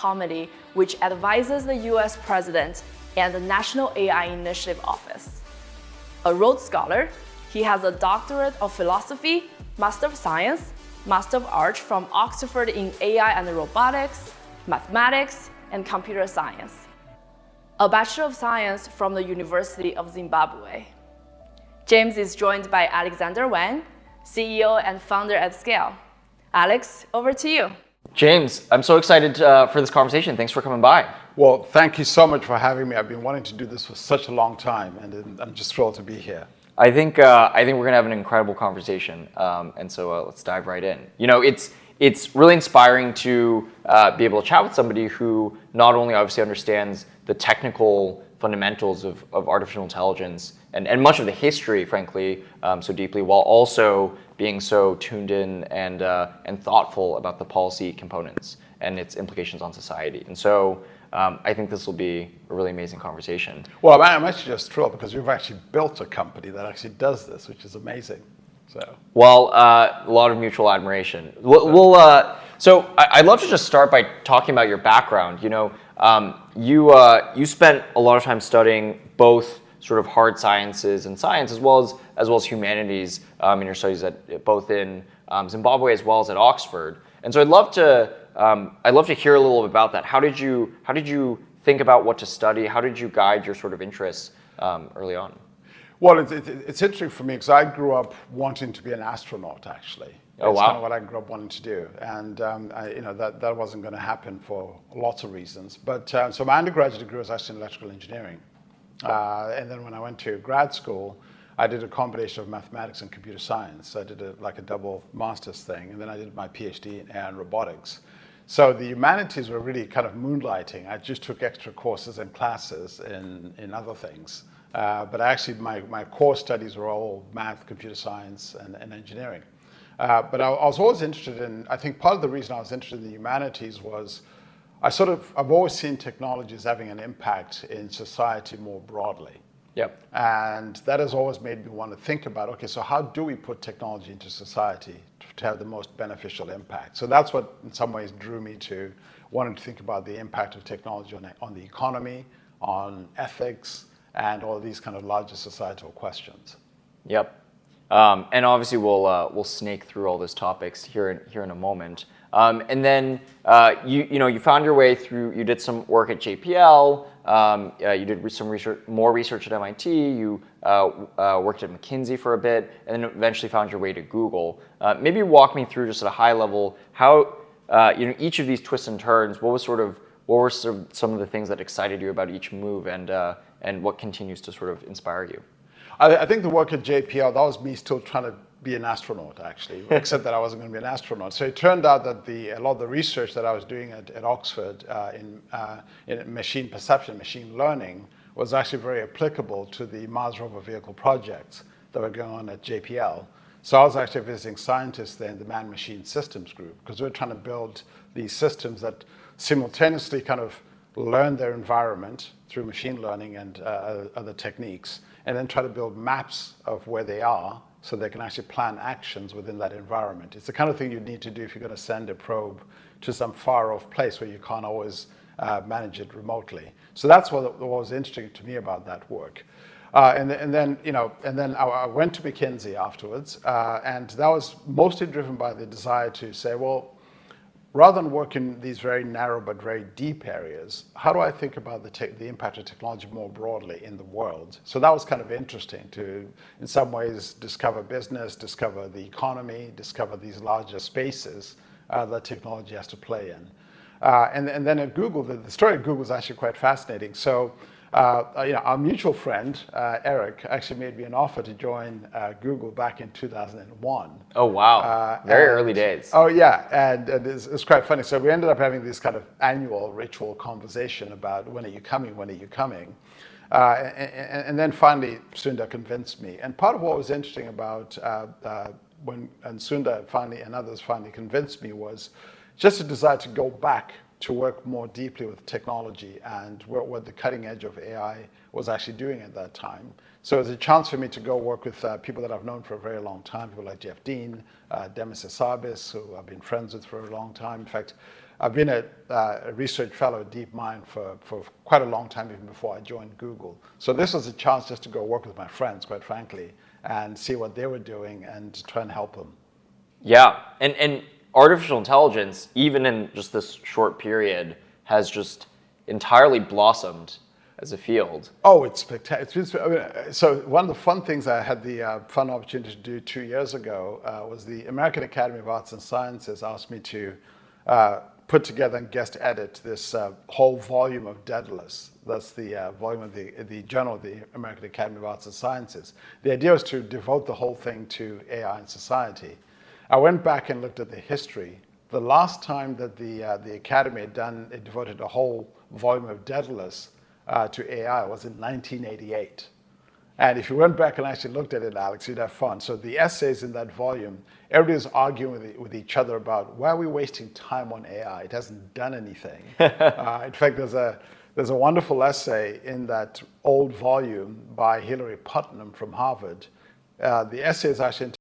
committee which advises the US President and the National AI Initiative Office. A Rhodes Scholar, he has a Doctorate of Philosophy, Master of Science, Master of Arts from Oxford in AI and Robotics, Mathematics, and Computer Science. A Bachelor of Science from the University of Zimbabwe. James is joined by Alexander Wang, CEO and founder at Scale. Alex, over to you. James, I'm so excited for this conversation. Thanks for coming by. Well, thank you so much for having me. I've been wanting to do this for such a long time, and I'm just thrilled to be here. I think we're gonna have an incredible conversation, and so let's dive right in. You know, it's really inspiring to be able to chat with somebody who not only obviously understands the technical fundamentals of artificial intelligence and much of the history, frankly, so deeply, while also being so tuned in and thoughtful about the policy components and its implications on society. And so I think this will be a really amazing conversation. Well, I'm actually just thrilled because you've actually built a company that actually does this, which is amazing. Well, a lot of mutual admiration. So I'd love to just start by talking about your background. You know, you spent a lot of time studying both sort of hard sciences and science as well as humanities in your studies both in Zimbabwe as well as at Oxford. And so I'd love to hear a little bit about that. How did you think about what to study? How did you guide your sort of interests early on? Well, it's interesting for me because I grew up wanting to be an astronaut, actually. Oh, wow. That's kind of what I grew up wanting to do. And that wasn't going to happen for lots of reasons. But so my undergraduate degree was actually in electrical engineering. And then when I went to grad school, I did a combination of mathematics and computer science. So I did a double master's thing. And then I did my PhD in AI and robotics. So the humanities were really kind of moonlighting. I just took extra courses and classes in other things. But actually, my core studies were all math, computer science, and engineering. But I was always interested in, I think part of the reason I was interested in the humanities was I've always seen technology as having an impact in society more broadly. Yep. And that has always made me want to think about, okay, so how do we put technology into society to have the most beneficial impact? So that's what in some ways drew me to wanting to think about the impact of technology on the economy, on ethics, and all these kind of larger societal questions. Yep. And obviously we'll snake through all those topics here in a moment. And then you found your way through. You did some work at JPL. You did some more research at MIT. You worked at McKinsey for a bit, and then eventually found your way to Google. Maybe walk me through just at a high level how each of these twists and turns. What were some of the things that excited you about each move, and what continues to sort of inspire you? I think the work at JPL, that was me still trying to be an astronaut, actually, except that I wasn't going to be an astronaut. So it turned out that a lot of the research that I was doing at Oxford in machine perception, machine learning, was actually very applicable to the Mars rover vehicle projects that were going on at JPL. So I was actually visiting scientists there in the man-machine systems group, because we were trying to build these systems that simultaneously kind of learn their environment through machine learning and other techniques, and then try to build maps of where they are so they can actually plan actions within that environment. It's the kind of thing you need to do if you're going to send a probe to some far-off place where you can't always manage it remotely. So that's what was interesting to me about that work. And then I went to McKinsey afterwards, and that was mostly driven by the desire to say, well, rather than work in these very narrow but very deep areas, how do I think about the impact of technology more broadly in the world? So that was kind of interesting to, in some ways, discover business, discover the economy, discover these larger spaces that technology has to play in. And then at Google, the story of Google is actually quite fascinating. So our mutual friend, Eric, actually made me an offer to join Google back in 2001. Oh, wow. Very early days. Oh, yeah. And it's quite funny. So we ended up having this kind of annual ritual conversation about when are you coming, when are you coming? And then finally, Sundar convinced me. And part of what was interesting about when Sundar finally and others finally convinced me was just a desire to go back to work more deeply with technology and what the cutting edge of AI was actually doing at that time. So it was a chance for me to go work with people that I've known for a very long time, people like Jeff Dean, Demis Hassabis, who I've been friends with for a long time. In fact, I've been a research fellow at DeepMind for quite a long time, even before I joined Google. So this was a chance just to go work with my friends, quite frankly, and see what they were doing and try and help them. Yeah, and artificial intelligence, even in just this short period, has just entirely blossomed as a field. Oh, it's spectacular. So one of the fun things I had the fun opportunity to do 2 years ago was the American Academy of Arts and Sciences asked me to put together and guest edit this whole volume of Daedalus. That's the volume of the Journal of the American Academy of Arts and Sciences. The idea was to devote the whole thing to AI and society. I went back and looked at the history. The last time that the Academy had devoted a whole volume of Daedalus to AI was in 1988. And if you went back and actually looked at it, Alex, you'd have fun. So the essays in that volume, everybody was arguing with each other about why are we wasting time on AI? It hasn't done anything. In fact, there's a wonderful essay in that old volume by Hilary Putnam from Harvard. The essay is actually